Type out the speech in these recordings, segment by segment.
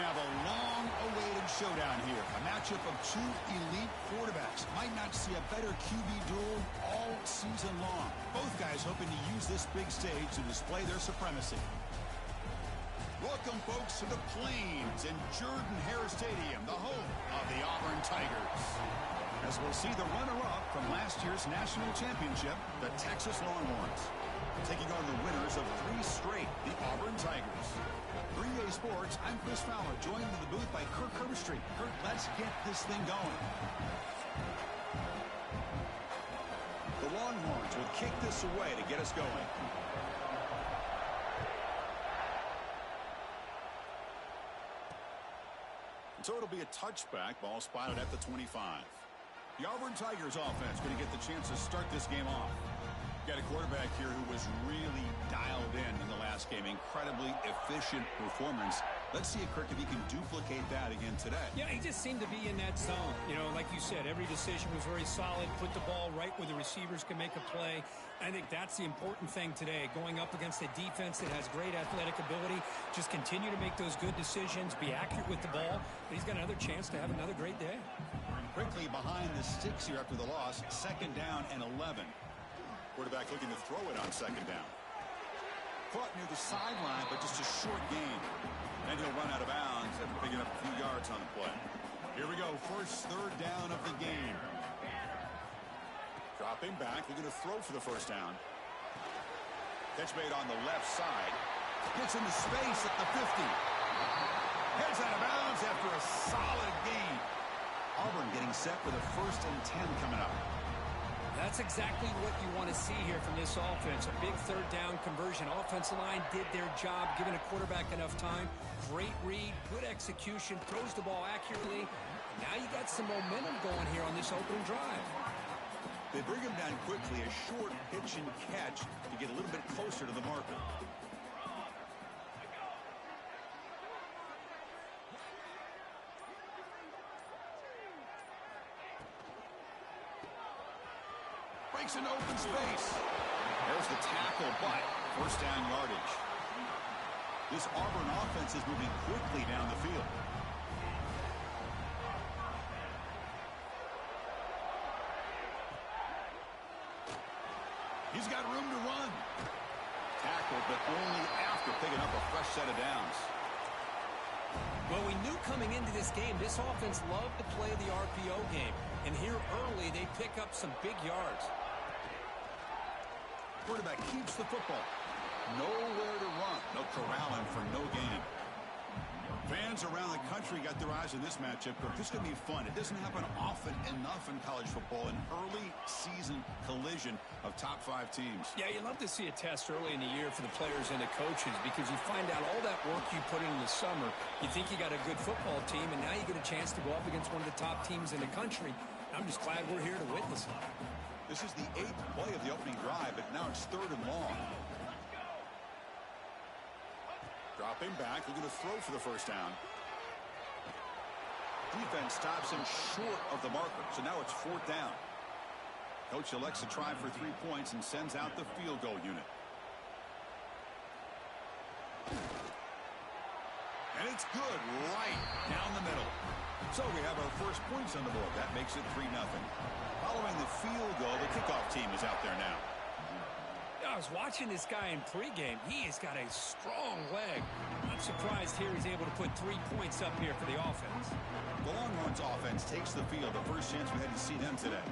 have a long-awaited showdown here. A matchup of two elite quarterbacks. Might not see a better QB duel all season long. Both guys hoping to use this big stage to display their supremacy. Welcome, folks, to the Plains in Jordan-Hare Stadium, the home of the Auburn Tigers. As we'll see the runner-up from last year's national championship, the Texas Longhorns, taking on the winners of 3 straight, the Auburn Tigers. 3A Sports, I'm Chris Fowler, joined in the booth by Kirk Herbstreit. Kirk, let's get this thing going. The Longhorns will kick this away to get us going. So it'll be a touchback, ball spotted at the 25. The Auburn Tigers offense going to get the chance to start this game off. Got a quarterback here who was really dialed in the last game. Incredibly efficient performance. Let's see, Kirk, if he can duplicate that again today. Yeah, he just seemed to be in that zone. You know, like you said, every decision was very solid. Put the ball right where the receivers can make a play. I think that's the important thing today. Going up against a defense that has great athletic ability. Just continue to make those good decisions. Be accurate with the ball. He's got another chance to have another great day. Quickly behind the sticks here after the loss. 2nd down and 11. Quarterback looking to throw it on 2nd down. Caught near the sideline, but just a short gain. And he'll run out of bounds after picking up a few yards on the play. Here we go. First 3rd down of the game. Dropping back. Looking to throw for the 1st down. Catch made on the left side. Gets into space at the 50. Heads out of bounds after a solid gain. Auburn getting set for the 1st and 10 coming up. That's exactly what you want to see here from this offense. A big 3rd down conversion. Offensive line did their job, giving a quarterback enough time. Great read, good execution, throws the ball accurately. Now you got some momentum going here on this opening drive. They bring him down quickly, a short pitch and catch to get a little bit closer to the marker. Breaks an open space. There's the tackle, but 1st down yardage. This Auburn offense is moving quickly down the field. He's got room to run. Tackled, but only after picking up a fresh set of downs. Well, we knew coming into this game, this offense loved to play the RPO game. And here early, they pick up some big yards. Quarterback keeps the football. Nowhere to run. No corralling for no gain. Fans around the country got their eyes on this matchup. This is going to be fun. It doesn't happen often enough in college football. An early season collision of top 5 teams. Yeah, you love to see a test early in the year for the players and the coaches because you find out all that work you put in the summer. You think you got a good football team, and now you get a chance to go up against one of the top teams in the country. I'm just glad we're here to witness it. This is the 8th play of the opening drive, but now it's 3rd and long. Dropping back, looking to throw for the 1st down. Defense stops him short of the marker, so now it's 4th down. Coach elects to try for 3 points and sends out the field goal unit. And it's good right down the middle. So we have our first points on the board. That makes it 3-0. Following the field goal, the kickoff team is out there now. I was watching this guy in pregame. He has got a strong leg. I'm surprised here he's able to put 3 points up here for the offense. The Longhorns offense takes the field. The first chance we had to see them today.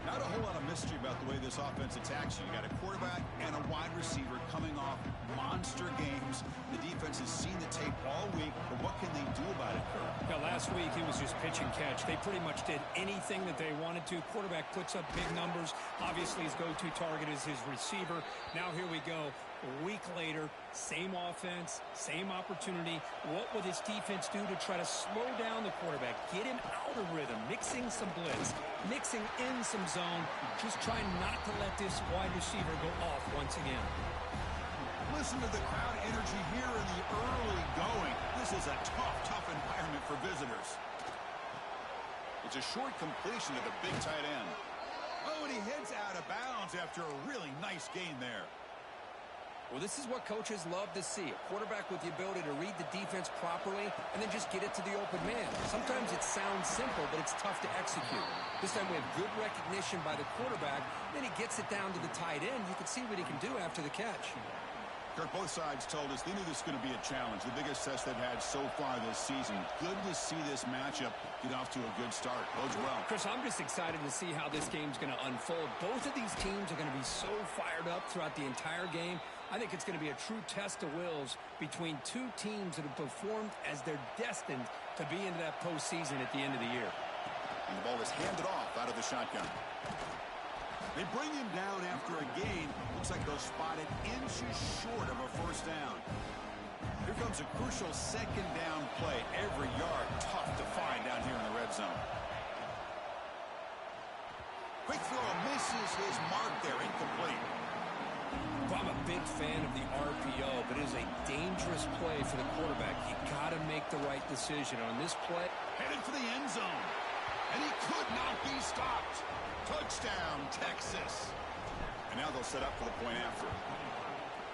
Not a whole lot of mystery about the way this offense attacks you. You got a quarterback and a wide receiver coming off monster games. The defense has seen the tape all week, but what can they do about it, Kirk? Yeah, last week it was just pitch and catch. They pretty much did anything that they wanted to. Quarterback puts up big numbers. Obviously his go-to target is his receiver. Now here we go. A week later, same offense, same opportunity. What would his defense do to try to slow down the quarterback, get him out of rhythm, mixing some blitz, mixing in some zone, just trying not to let this wide receiver go off once again. Listen to the crowd energy here in the early going. This is a tough environment for visitors. It's a short completion to the big tight end. Oh, and he heads out of bounds after a really nice gain there. Well, this is what coaches love to see. A quarterback with the ability to read the defense properly and then just get it to the open man. Sometimes it sounds simple, but it's tough to execute. This time we have good recognition by the quarterback. Then he gets it down to the tight end. You can see what he can do after the catch. Kirk, both sides told us they knew this was going to be a challenge. The biggest test they've had so far this season. Good to see this matchup get off to a good start. Bodes well. Chris, I'm just excited to see how this game's going to unfold. Both of these teams are going to be so fired up throughout the entire game. I think it's going to be a true test of wills between two teams that have performed as they're destined to be into that postseason at the end of the year. And the ball is handed off out of the shotgun. They bring him down after a gain. Looks like they'll spot it inches short of a first down. Here comes a crucial second down play. Every yard tough to find down here in the red zone. Quick throw misses his mark there. Incomplete. Well, I'm a big fan of the RPO, but it is a dangerous play for the quarterback. You got to make the right decision on this play. Headed for the end zone. And he could not be stopped. Touchdown, Texas. And now they'll set up for the point after.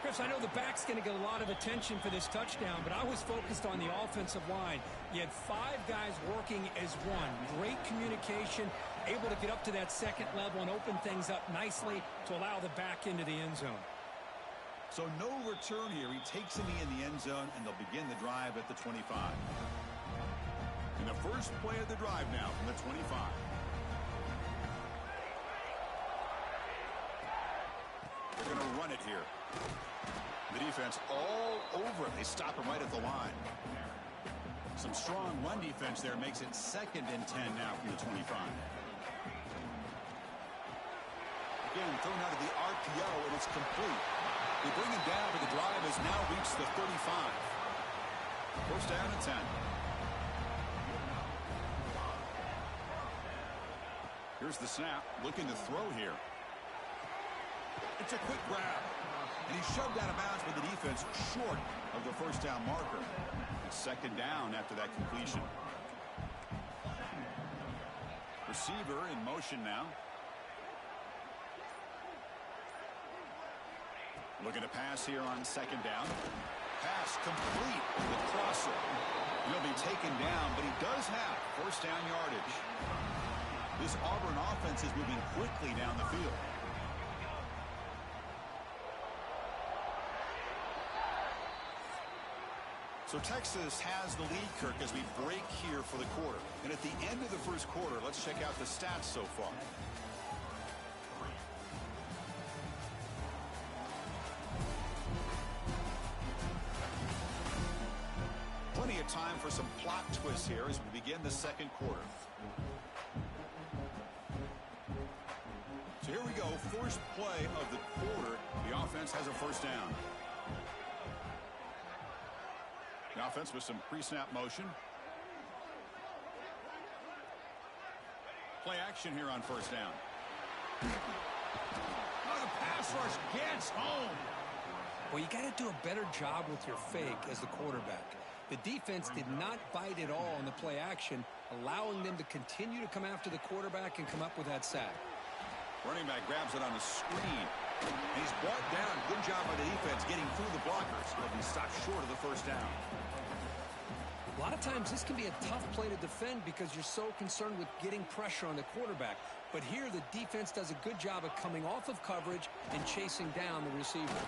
Chris, I know the back's going to get a lot of attention for this touchdown, but I was focused on the offensive line. You had 5 guys working as one. Great communication, able to get up to that second level and open things up nicely to allow the back into the end zone. So no return here. He takes a knee in the end zone, and they'll begin the drive at the 25. And the first play of the drive now from the 25. They're going to run it here. The defense all over it. They stop him right at the line. Some strong run defense there makes it 2nd and 10 now from the 25. Again, thrown out of the RPO, and it's complete. They bring him down, but the drive has now reached the 35. First down and 10. Here's the snap. Looking to throw here. It's a quick grab. And he's shoved out of bounds with the defense short of the first down marker. It's 2nd down after that completion. Receiver in motion now. Looking to pass here on 2nd down. Pass complete with the crosser. He'll be taken down, but he does have first down yardage. This Auburn offense is moving quickly down the field. So Texas has the lead, Kirk, as we break here for the quarter. And at the end of the first quarter, let's check out the stats so far. Plenty of time for some plot twists here as we begin the second quarter. So here we go, first play of the quarter. The offense has a first down. The offense with some pre-snap motion. Play action here on first down. Oh, the pass rush gets home. Well, you got to do a better job with your fake as the quarterback. The defense did not bite at all on the play action, allowing them to continue to come after the quarterback and come up with that sack. Running back grabs it on the screen. And he's brought down. Good job by the defense getting through the blockers. He'll be stopped short of the first down. A lot of times this can be a tough play to defend because you're so concerned with getting pressure on the quarterback. But here the defense does a good job of coming off of coverage and chasing down the receiver.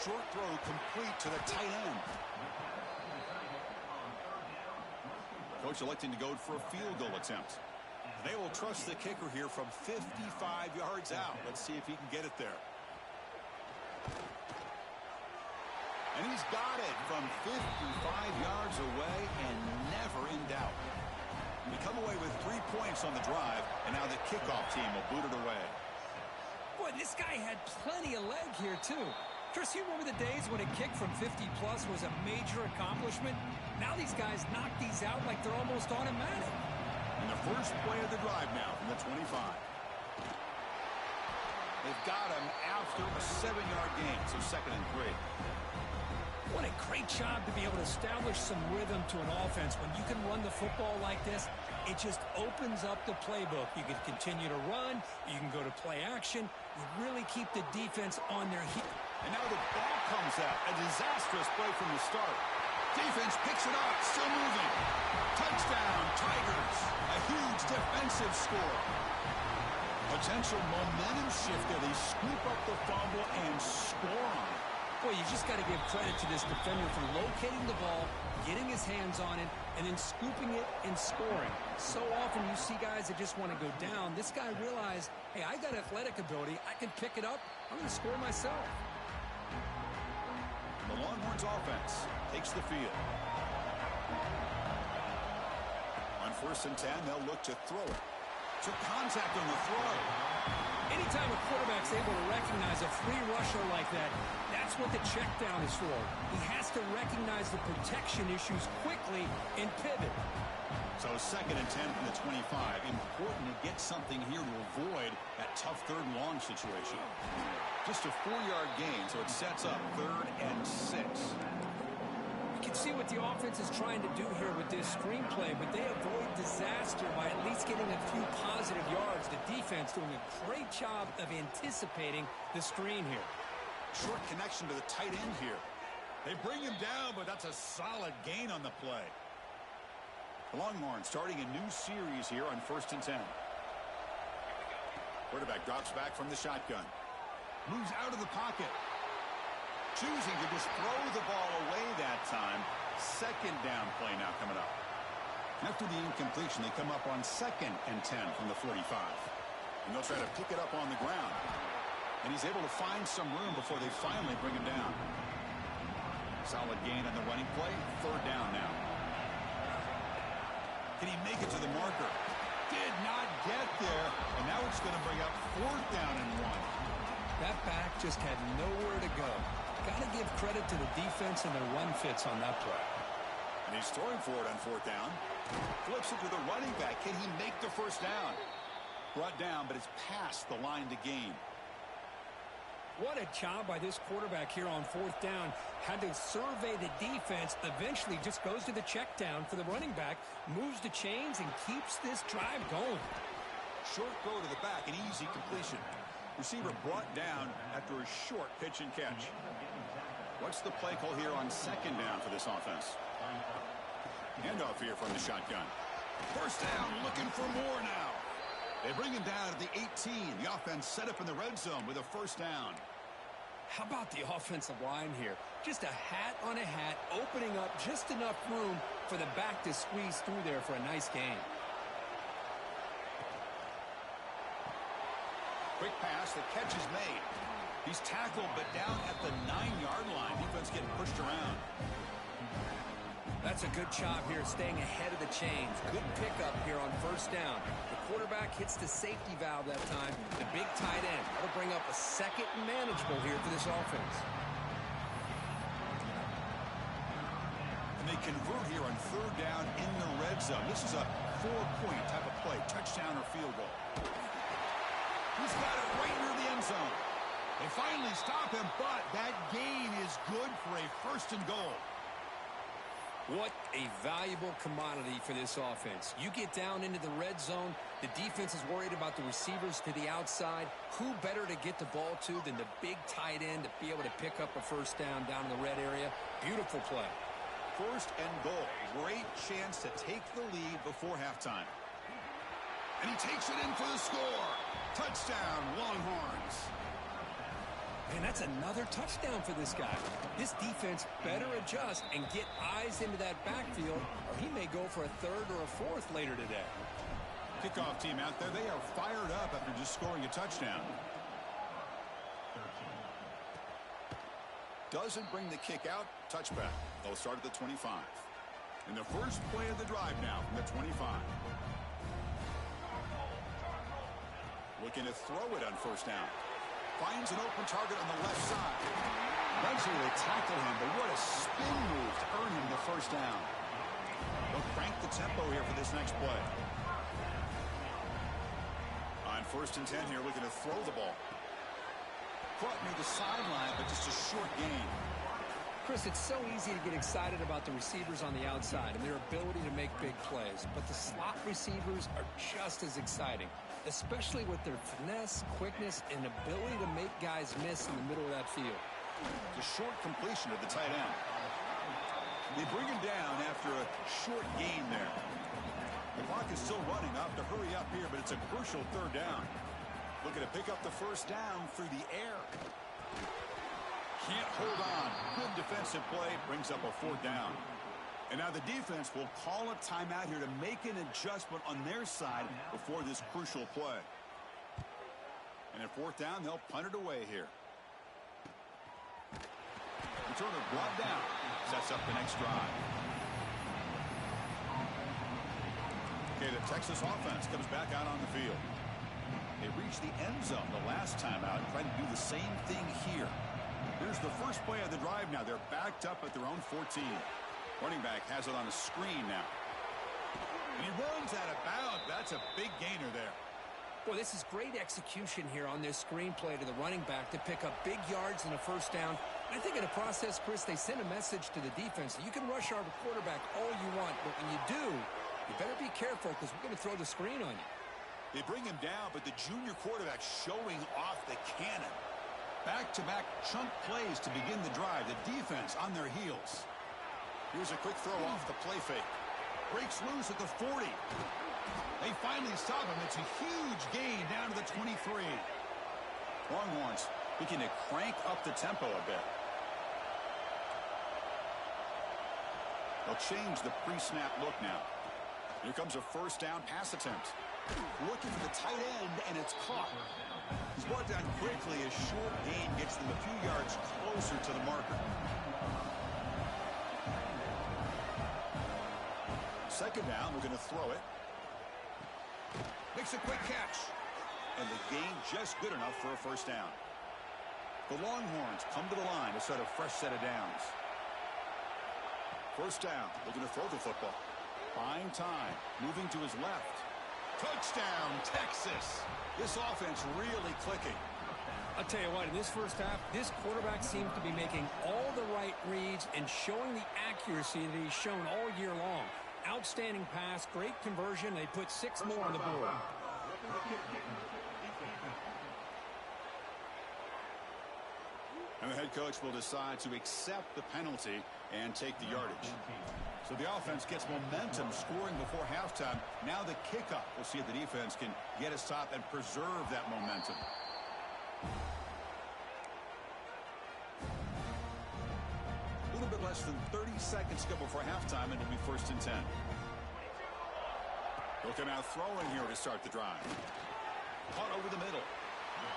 Short throw complete to the tight end. Coach electing to go for a field goal attempt. They will trust the kicker here from 55 yards out. Let's see if he can get it there. And he's got it from 55 yards away and never in doubt. We come away with 3 points on the drive, and now the kickoff team will boot it away. Boy, this guy had plenty of leg here, too. Chris, you remember the days when a kick from 50-plus was a major accomplishment? Now these guys knock these out like they're almost automatic. And the first play of the drive now from the 25. They've got him after a 7-yard gain, so 2nd and 3. What a great job to be able to establish some rhythm to an offense. When you can run the football like this, it just opens up the playbook. You can continue to run. You can go to play action. You really keep the defense on their heels. And now the ball comes out. A disastrous play from the start. Defense picks it up. Still moving. Touchdown, Tigers. A huge defensive score. Potential momentum shift there. They scoop up the fumble and score on it. Boy, you just got to give credit to this defender for locating the ball, getting his hands on it, and then scooping it and scoring. So often you see guys that just want to go down. This guy realized, hey, I got athletic ability. I can pick it up. I'm going to score myself. The Longhorns offense takes the field. On 1st and 10, they'll look to throw it. Took contact on the throw. Anytime a quarterback's able to recognize a free rusher like that, that's what the check down is for. He has to recognize the protection issues quickly and pivot. So 2nd and 10 from the 25. Important to get something here to avoid that tough 3rd and long situation. Just a 4-yard gain, so it sets up 3rd and 6. You can see what the offense is trying to do here with this screenplay, but they avoid disaster by at least getting a few positive yards. The defense doing a great job of anticipating the screen here. Short connection to the tight end here. They bring him down, but that's a solid gain on the play. The Longhorns starting a new series here on 1st and 10. Quarterback drops back from the shotgun. Moves out of the pocket. Choosing to just throw the ball away that time. 2nd down play now coming up. After the incompletion, they come up on 2nd and 10 from the 45. And they'll try to pick it up on the ground. And he's able to find some room before they finally bring him down. Solid gain on the running play. 3rd down now. Can he make it to the marker? Did not get there. And now it's going to bring up 4th down and 1. That back just had nowhere to go. Got to give credit to the defense and their run fits on that play. And he's throwing for it on 4th down. Flips it to the running back. Can he make the 1st down? Brought down, but it's past the line to gain. What a job by this quarterback here on 4th down. Had to survey the defense. Eventually just goes to the check down for the running back. Moves the chains and keeps this drive going. Short throw to the back. An easy completion. Receiver brought down after a short pitch and catch. What's the play call here on 2nd down for this offense? Handoff here from the shotgun. 1st down, looking for more now. They bring him down at the 18. The offense set up in the red zone with a 1st down. How about the offensive line here? Just a hat on a hat, opening up just enough room for the back to squeeze through there for a nice gain. Quick pass, the catch is made. He's tackled, but down at the 9-yard line. Defense getting pushed around. That's a good job here, staying ahead of the chains. Good pickup here on 1st down. The quarterback hits the safety valve that time. The big tight end. That'll bring up a 2nd and manageable here for this offense. And they convert here on 3rd down in the red zone. This is a 4-point type of play. Touchdown or field goal. He's got it right near the end zone. They finally stop him, but that gain is good for a 1st and goal. What a valuable commodity for this offense. You get down into the red zone, the defense is worried about the receivers to the outside. Who better to get the ball to than the big tight end to be able to pick up a 1st down in the red area? Beautiful play. 1st and goal. Great chance to take the lead before halftime. And he takes it in for the score. Touchdown, Longhorns. And that's another touchdown for this guy. This defense better adjust and get eyes into that backfield, or he may go for a 3rd or a 4th later today. Kickoff team out there, they are fired up after just scoring a touchdown. Doesn't bring the kick out. Touchback. They'll start at the 25. And the first play of the drive now from the 25. Looking to throw it on 1st down. Finds an open target on the left side. Eventually they tackle him, but what a spin move to earn him the 1st down. They'll crank the tempo here for this next play. On 1st and 10 here, looking to throw the ball. Caught near the sideline, but just a short gain. Chris, it's so easy to get excited about the receivers on the outside and their ability to make big plays, but the slot receivers are just as exciting, especially with their finesse, quickness, and ability to make guys miss in the middle of that field. The short completion of the tight end. They bring him down after a short gain there. The clock is still running. I'll have to hurry up here, but it's a crucial third down. Looking to pick up the first down through the air. Can't hold on. Good defensive play. Brings up a fourth down. And now the defense will call a timeout here to make an adjustment on their side before this crucial play. And at fourth down, they'll punt it away here. Returner brought down. Sets up the next drive. Okay, the Texas offense comes back out on the field. They reached the end zone the last time out, trying to do the same thing here. Here's the first play of the drive now. They're backed up at their own 14. Running back has it on a screen now. And he runs out of bounds. That's a big gainer there. Boy, this is great execution here on this screen play to the running back to pick up big yards and a first down. I think in the process, Chris, they send a message to the defense that you can rush our quarterback all you want, but when you do, you better be careful because we're going to throw the screen on you. They bring him down, but the junior quarterback showing off the cannon. Back-to-back chunk plays to begin the drive. The defense on their heels. Here's a quick throw off the play fake. Breaks loose at the 40. They finally stop him. It's a huge gain down to the 23. Longhorns looking to crank up the tempo a bit. They'll change the pre-snap look now. Here comes a first down pass attempt. Looking for the tight end, and it's caught. He's brought down quickly. A short gain gets them a few yards closer to the marker. Second down, we're going to throw it. Makes a quick catch. And the gain just good enough for a first down. The Longhorns come to the line to start a fresh set of downs. First down, looking to throw the football. Buying time, moving to his left. Touchdown, Texas. This offense really clicking. I'll tell you what, in this first half, this quarterback seems to be making all the right reads and showing the accuracy that he's shown all year long. Outstanding pass, great conversion. They put 6 more on the board. And the head coach will decide to accept the penalty and take the yardage. So the offense gets momentum scoring before halftime. Now the kickoff. We'll see if the defense can get a stop and preserve that momentum. A little bit less than 30 seconds to go before halftime, and it'll be first and 10. They'll come out throwing here to start the drive. Caught over the middle.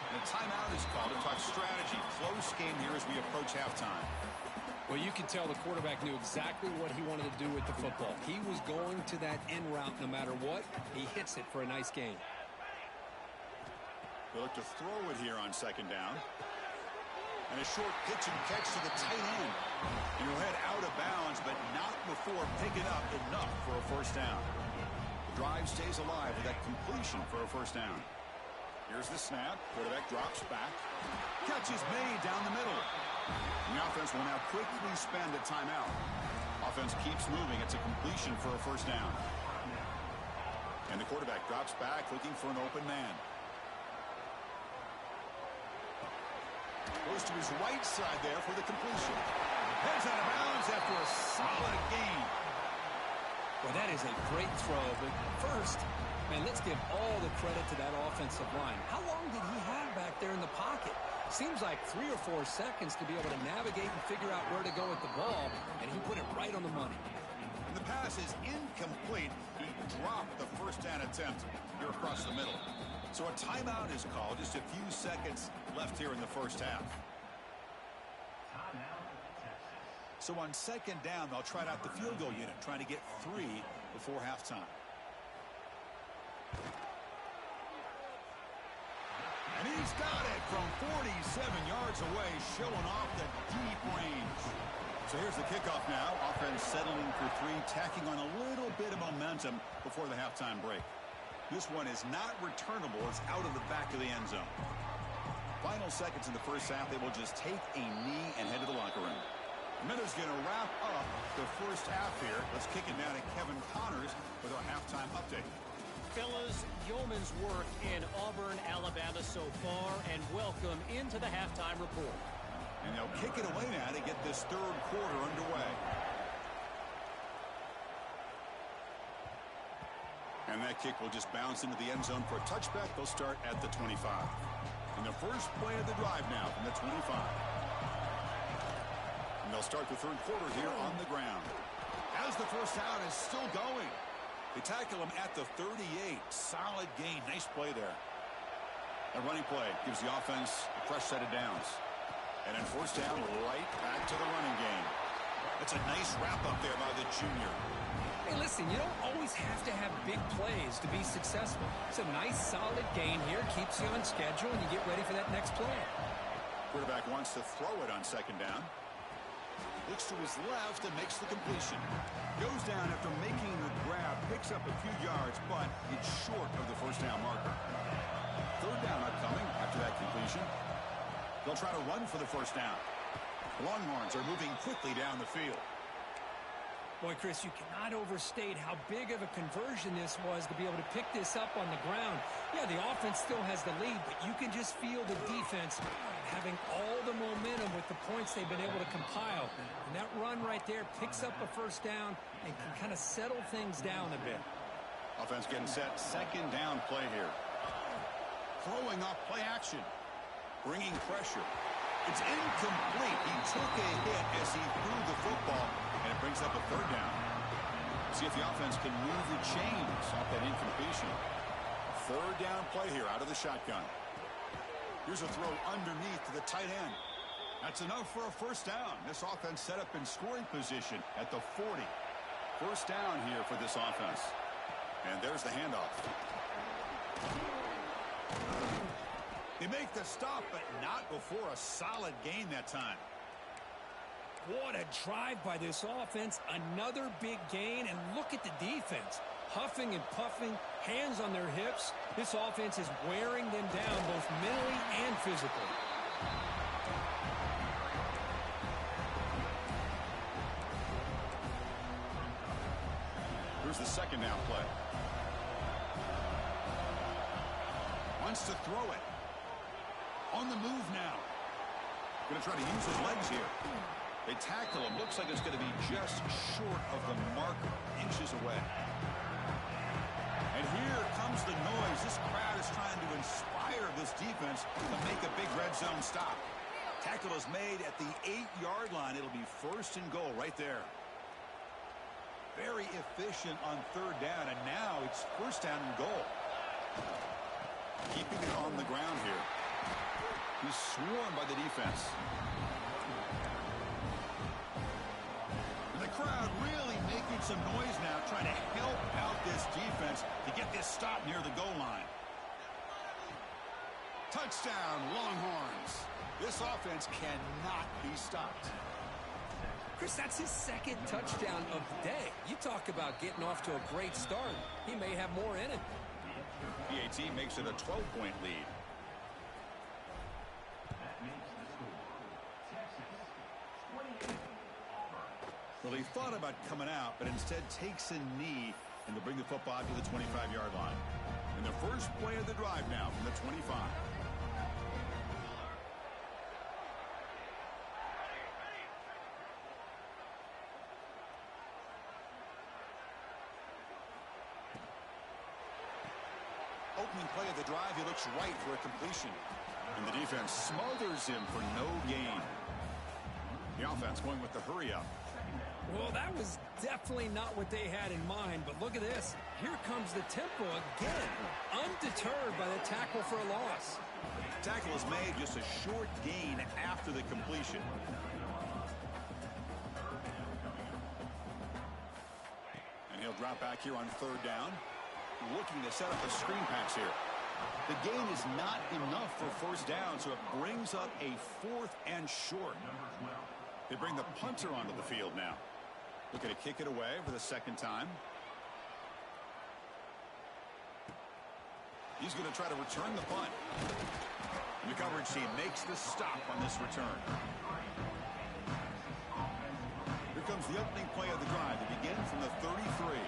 And a timeout is called to talk strategy. Close game here as we approach halftime. Well, you can tell the quarterback knew exactly what he wanted to do with the football. He was going to that end route no matter what. He hits it for a nice gain. They look to throw it here on second down. And a short pitch and catch to the tight end. And he'll head out of bounds, but not before picking up enough for a first down. The drive stays alive with that completion for a first down. Here's the snap. Quarterback drops back. Catch is made down the middle. And the offense will now quickly spend a timeout. Offense keeps moving. It's a completion for a first down. And the quarterback drops back looking for an open man. Goes to his right side there for the completion. Heads out of bounds after a solid gain. Well, that is a great throw. But first, man, let's give all the credit to that offensive line. How long did he have back there in the pocket? Seems like 3 or 4 seconds to be able to navigate and figure out where to go with the ball, and he put it right on the money. And the pass is incomplete. He dropped the first down attempt here across the middle. So a timeout is called. Just a few seconds left here in the first half. So on second down, they'll try out the field goal unit, trying to get 3 before halftime. And he's got it from 47 yards away, showing off the deep range. So here's the kickoff now. Offense settling for 3, tacking on a little bit of momentum before the halftime break. This one is not returnable. It's out of the back of the end zone. Final seconds in the first half, they will just take a knee and head to the locker room. Minute's going to wrap up the first half here. Let's kick it down to Kevin Connors with our halftime update. Fellas, yeoman's work in Auburn, Alabama so far, and welcome into the halftime report. And they'll kick it away now to get this third quarter underway. And that kick will just bounce into the end zone for a touchback. They'll start at the 25. And the first play of the drive now from the 25. And they'll start the third quarter here on the ground. As the first down is still going. They tackle him at the 38. Solid gain. Nice play there. A running play gives the offense a fresh set of downs. And then first down, right back to the running game. That's a nice wrap up there by the junior. Hey, listen, you don't always have to have big plays to be successful. It's a nice, solid gain here. Keeps you on schedule, and you get ready for that next play. Quarterback wants to throw it on second down. Looks to his left and makes the completion. Goes down after making the grab. Picks up a few yards, but it's short of the first down marker. Third down upcoming after that completion. They'll try to run for the first down. The Longhorns are moving quickly down the field. Boy, Chris, you cannot overstate how big of a conversion this was to be able to pick this up on the ground. Yeah, the offense still has the lead, but you can just feel the defense having all the momentum with the points they've been able to compile. And that run right there picks up a first down and can kind of settle things down a bit. Offense getting set. Second down play here. Throwing off play action. Bringing pressure. It's incomplete. He took a hit as he threw the football, and it brings up a third down. See if the offense can move the chains off that incompletion. Third down play here out of the shotgun. Here's a throw underneath to the tight end. That's enough for a first down. This offense set up in scoring position at the 40. First down here for this offense. And there's the handoff. They make the stop, but not before a solid gain that time. What a drive by this offense. Another big gain, and look at the defense. Huffing and puffing, hands on their hips. This offense is wearing them down both mentally and physically. Here's the second down play. Wants to throw it. On the move now. Going to try to use his legs here. They tackle him. Looks like it's going to be just short of the marker, inches away. And here comes the noise. This crowd is trying to inspire this defense to make a big red zone stop. Tackle is made at the 8-yard line. It'll be first and goal right there. Very efficient on third down, and now it's first down and goal. Keeping it on the ground here. He's swarmed by the defense. And the crowd really making some noise now, trying to help out this defense to get this stop near the goal line. Touchdown, Longhorns. This offense cannot be stopped. Chris, that's his second touchdown of the day. You talk about getting off to a great start. He may have more in it. PAT makes it a 12-point lead. Well, he thought about coming out, but instead takes a knee, and they'll bring the football to the 25-yard line. And the first play of the drive now from the 25. Opening play of the drive, he looks right for a completion. And the defense smothers him for no gain. The offense going with the hurry-up. Well, that was definitely not what they had in mind, but look at this. Here comes the tempo again, undeterred by the tackle for a loss. Tackle is made, just a short gain after the completion. And he'll drop back here on third down, looking to set up a screen pass here. The gain is not enough for first down, so it brings up a fourth and short. They bring the punter onto the field now. Looking to kick it away for the second time. He's going to try to return the punt. And the coverage team makes the stop on this return. comes the opening play of the drive. They begin from the 33.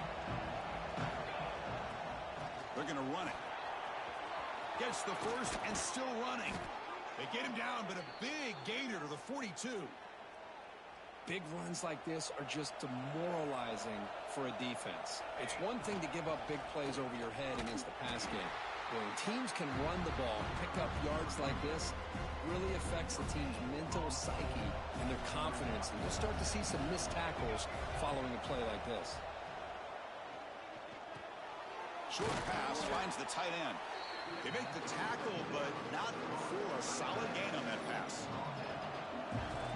They're going to run it. Gets the first and still running. They get him down, but a big gainer to the 42. Big runs like this are just demoralizing for a defense. It's one thing to give up big plays over your head against the pass game. When teams can run the ball, pick up yards like this, really affects the team's mental psyche and their confidence. And you'll start to see some missed tackles following a play like this. Short pass finds the tight end. They make the tackle, but not for a solid gain on that pass.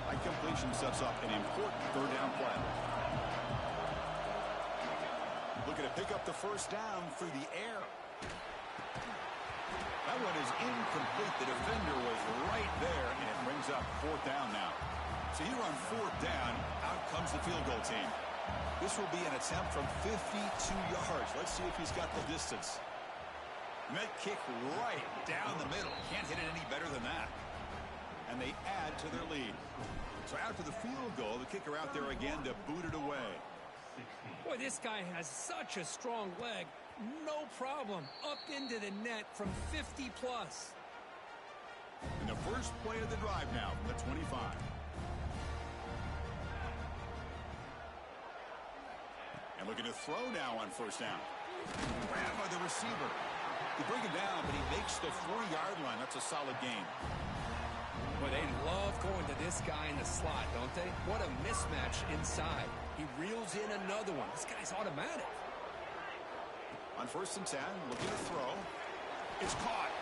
High completion sets up an important third down play. Looking to pick up the first down through the air. That one is incomplete. The defender was right there, and it brings up fourth down now. So here on fourth down, out comes the field goal team. This will be an attempt from 52 yards. Let's see if he's got the distance. And that kick right down the middle. Can't hit it any better than that. And they add to their lead. So after the field goal, the kicker out there again to boot it away. Boy, this guy has such a strong leg. No problem. Up into the net from 50 plus. And the first play of the drive now from the 25. And looking to throw now on first down. Grabbed by the receiver. They bring him down, but he makes the 40-yard line. That's a solid gain. Well, they love going to this guy in the slot, don't they? What a mismatch inside. He reels in another one. This guy's automatic. On first and 10, looking to throw. It's caught.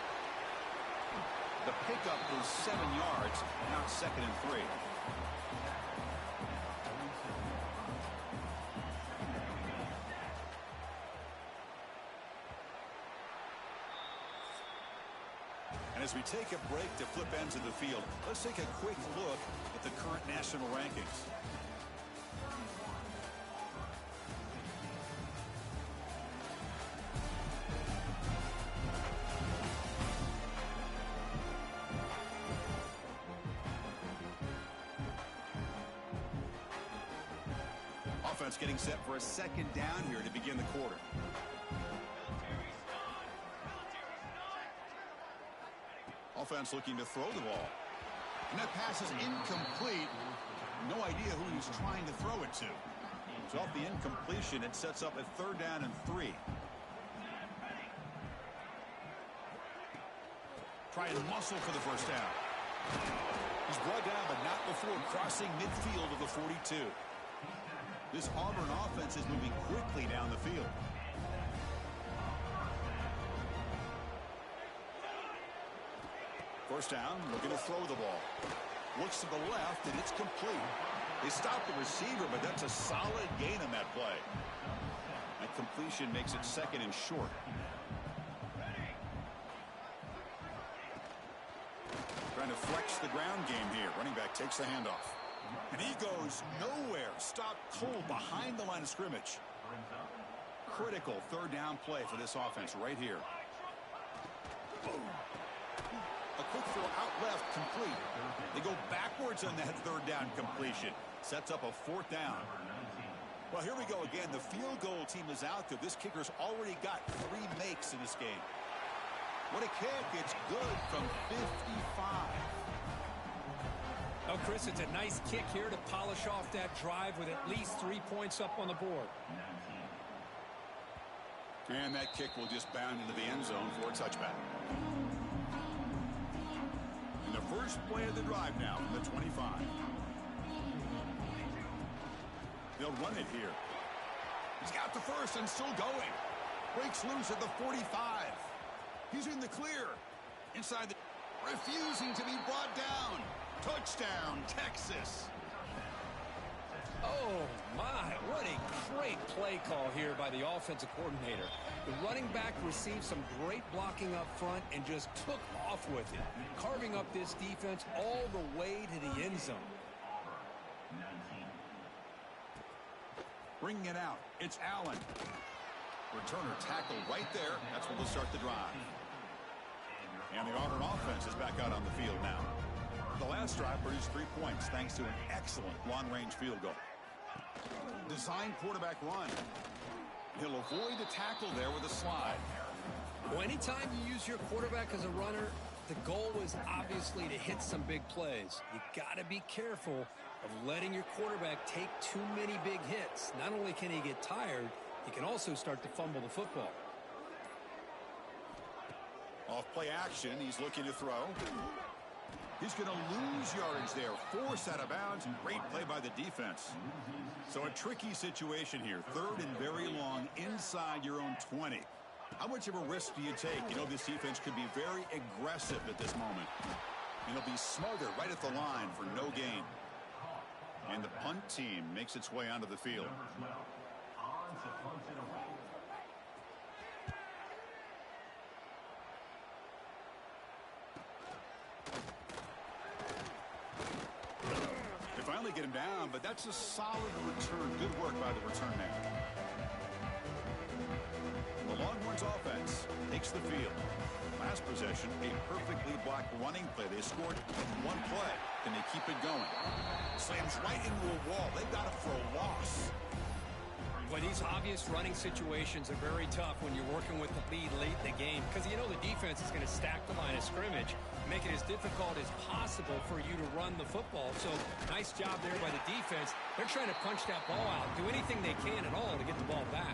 The pickup is 7 yards. Now it's 2nd and 3. And as we take a break to flip ends of the field, let's take a quick look at the current national rankings. Offense getting set for a second down here to begin the quarter. Offense looking to throw the ball. And that pass is incomplete. No idea who he's trying to throw it to. So off the incompletion, it sets up a 3rd down and 3. Try and muscle for the first down. He's brought down, but not before crossing midfield of the 42. This Auburn offense is moving quickly down the field. First down, looking to throw the ball. Looks to the left, and it's complete. They stop the receiver, but that's a solid gain on that play. That completion makes it 2nd and short. Trying to flex the ground game here. Running back takes the handoff. And he goes nowhere. Stopped cold behind the line of scrimmage. Critical 3rd down play for this offense right here. A quick throw out left, complete. They go backwards on that 3rd down completion. Sets up a 4th down. Well, here we go again. The field goal team is out there. This kicker's already got 3 makes in this game. What a kick. It's good from 55. Oh, Chris, it's a nice kick here to polish off that drive with at least 3 points up on the board. And that kick will just bound into the end zone for a touchback. And the first play of the drive now from the 25. They'll run it here. He's got the first and still going. Breaks loose at the 45. He's in the clear. Inside the... refusing to be brought down. Touchdown, Texas. Oh, my. What a great play call here by the offensive coordinator. The running back received some great blocking up front and just took off with it, carving up this defense all the way to the end zone. Bringing it out. It's Allen. Returner tackled right there. That's when we'll start the drive. And the Auburn offense is back out on the field now. The last drive produced 3 points thanks to an excellent long-range field goal. Design quarterback run. He'll avoid the tackle there with a slide. Well, anytime you use your quarterback as a runner, the goal is obviously to hit some big plays. You got to be careful of letting your quarterback take too many big hits. Not only can he get tired, he can also start to fumble the football. Off play action, he's looking to throw. He's going to lose yardage there. Forced out of bounds, and great play by the defense. So a tricky situation here. 3rd and very long inside your own 20. How much of a risk do you take? You know, this defense could be very aggressive at this moment. And it'll be smothered right at the line for no gain. And the punt team makes its way onto the field. They finally get him down, but that's a solid return. Good work by the return man. The Longhorns offense takes the field. Last possession, a perfectly blocked running play. They scored in one play. Can they keep it going? Slams right into a wall. They got it for a loss. Well, these obvious running situations are very tough when you're working with the lead late in the game because you know the defense is going to stack the line of scrimmage, make it as difficult as possible for you to run the football. So nice job there by the defense. They're trying to punch that ball out, do anything they can at all to get the ball back.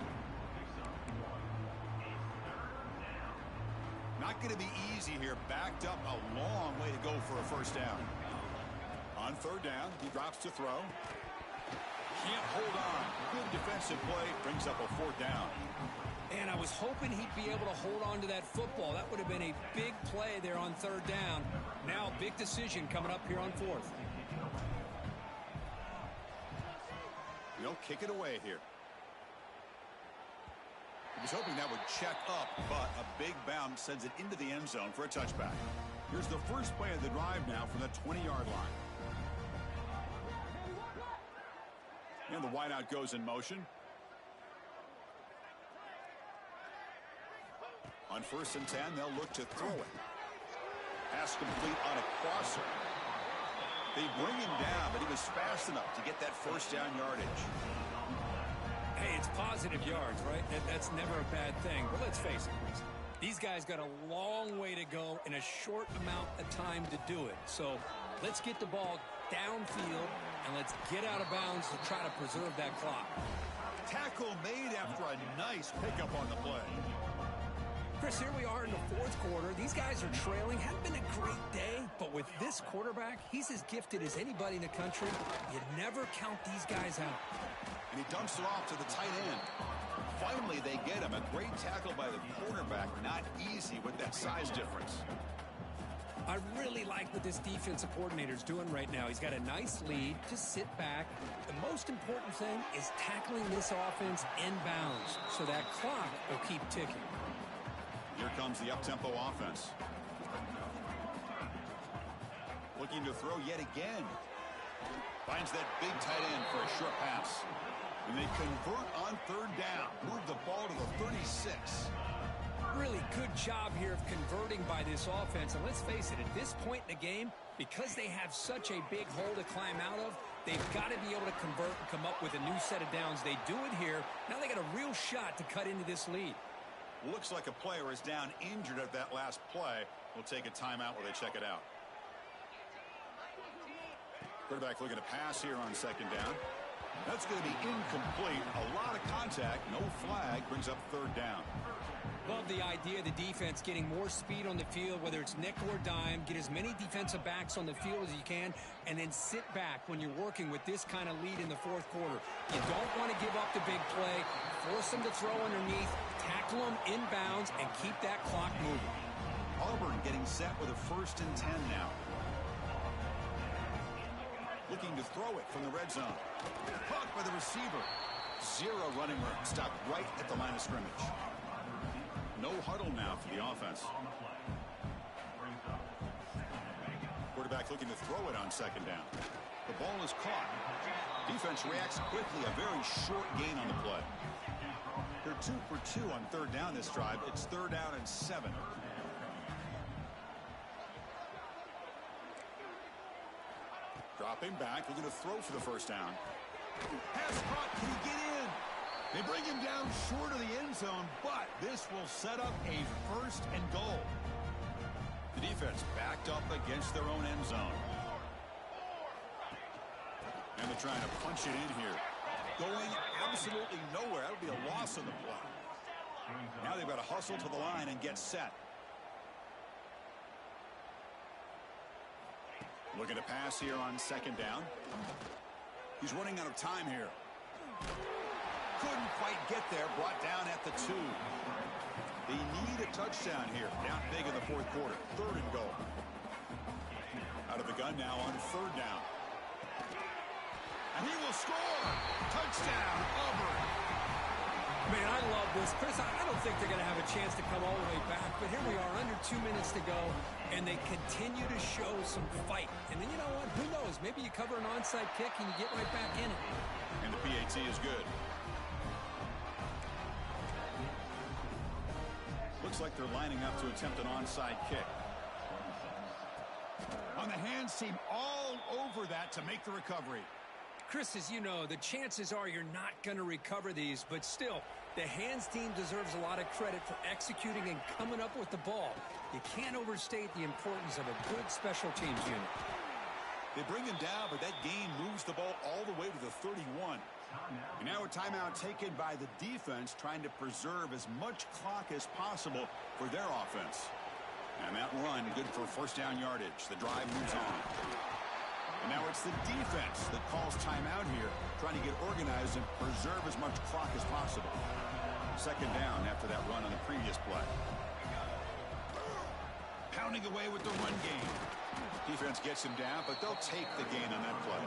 Not going to be easy here. Backed up a long way to go for a first down. On 3rd down, he drops to throw. Can't hold on. Good defensive play. Brings up a 4th down. And I was hoping he'd be able to hold on to that football. That would have been a big play there on 3rd down. Now big decision coming up here on 4th. He'll kick it away here. He was hoping that would check up, but a big bounce sends it into the end zone for a touchback. Here's the first play of the drive now from the 20-yard line. And the wideout goes in motion. On 1st and 10, they'll look to throw it. Pass complete on a crosser. They bring him down, but he was fast enough to get that first down yardage. Hey, it's positive yards, right? That's never a bad thing. But let's face it, these guys got a long way to go in a short amount of time to do it. So let's get the ball downfield, and let's get out of bounds to try to preserve that clock. Tackle made after a nice pickup on the play. Chris, here we are in the 4th quarter. These guys are trailing. Hadn't been a great day, but with this quarterback, he's as gifted as anybody in the country. You never count these guys out. And he dumps it off to the tight end. Finally, they get him. A great tackle by the cornerback. Not easy with that size difference. I really like what this defensive coordinator's doing right now. He's got a nice lead. Just sit back. The most important thing is tackling this offense inbounds so that clock will keep ticking. Here comes the up-tempo offense. Looking to throw yet again. Finds that big tight end for a short pass. And they convert on 3rd down. Move the ball to the 36. Really good job here of converting by this offense. And let's face it, at this point in the game, because they have such a big hole to climb out of, they've got to be able to convert and come up with a new set of downs. They do it here. Now they got a real shot to cut into this lead. Looks like a player is down injured at that last play. We'll take a timeout while they check it out. Quarterback looking to pass here on 2nd down. That's going to be incomplete. A lot of contact. No flag. Brings up 3rd down. Love the idea of the defense getting more speed on the field, whether it's nickel or dime. Get as many defensive backs on the field as you can, and then sit back when you're working with this kind of lead in the 4th quarter. You don't want to give up the big play. Force them to throw underneath, tackle them inbounds, and keep that clock moving. Auburn getting set with a 1st and 10 now. Looking to throw it from the red zone. Caught by the receiver. 0 running room. Stopped right at the line of scrimmage. No huddle now for the offense. Quarterback looking to throw it on 2nd down. The ball is caught. Defense reacts quickly. A very short gain on the play. They're 2 for 2 on 3rd down this drive. It's 3rd down and 7. Dropping back, looking to throw for the first down. Pass caught. Can he get in? They bring him down short of the end zone, but this will set up a 1st and goal. The defense backed up against their own end zone. And they're trying to punch it in here. Going absolutely nowhere. That'll be a loss on the play. Now they've got to hustle to the line and get set. Looking to pass here on 2nd down. He's running out of time here. Couldn't quite get there. Brought down at the 2. They need a touchdown here. Down big in the 4th quarter. 3rd and goal. Out of the gun now on 3rd down. And he will score. Touchdown, Auburn. Man, I love this. Chris, I don't think they're going to have a chance to come all the way back, but here we are, under 2 minutes to go, and they continue to show some fight. And then you know what? Who knows? Maybe you cover an onside kick and you get right back in it. And the PAT is good. Looks like they're lining up to attempt an onside kick. On the hands team all over that to make the recovery. Chris, as you know, the chances are you're not going to recover these, but still, the hands team deserves a lot of credit for executing and coming up with the ball. You can't overstate the importance of a good special teams unit. They bring him down, but that gain moves the ball all the way to the 31. And now a timeout taken by the defense, trying to preserve as much clock as possible for their offense. And that run, good for 1st down yardage. The drive moves on. And now it's the defense that calls timeout here, trying to get organized and preserve as much clock as possible. 2nd down after that run on the previous play. Pounding away with the run game. Defense gets him down, but they'll take the gain on that play.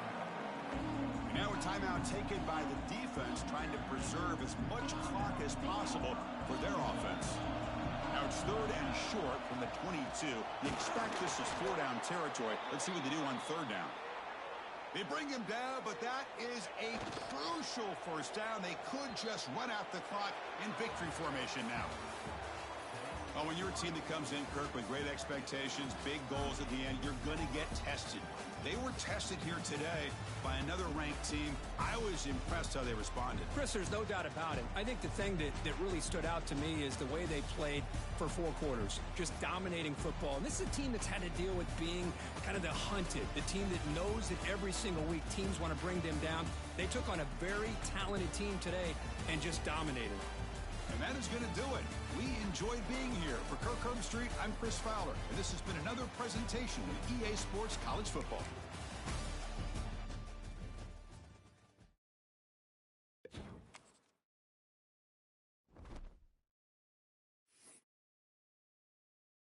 And now a timeout taken by the defense, trying to preserve as much clock as possible for their offense. Now it's 3rd and short from the 22. You expect this is 4-down territory. Let's see what they do on 3rd down. They bring him down, but that is a crucial 1st down. They could just run out the clock in victory formation now. Oh, when you're a team that comes in, Kirk, with great expectations, big goals at the end, you're going to get tested. They were tested here today by another ranked team. I was impressed how they responded. Chris, there's no doubt about it. I think the thing that really stood out to me is the way they played for 4 quarters, just dominating football. And this is a team that's had to deal with being kind of the hunted, the team that knows that every single week teams want to bring them down. They took on a very talented team today and just dominated. And that is going to do it. We enjoyed being here. For Kirk Street, I'm Chris Fowler, and this has been another presentation of EA Sports College Football.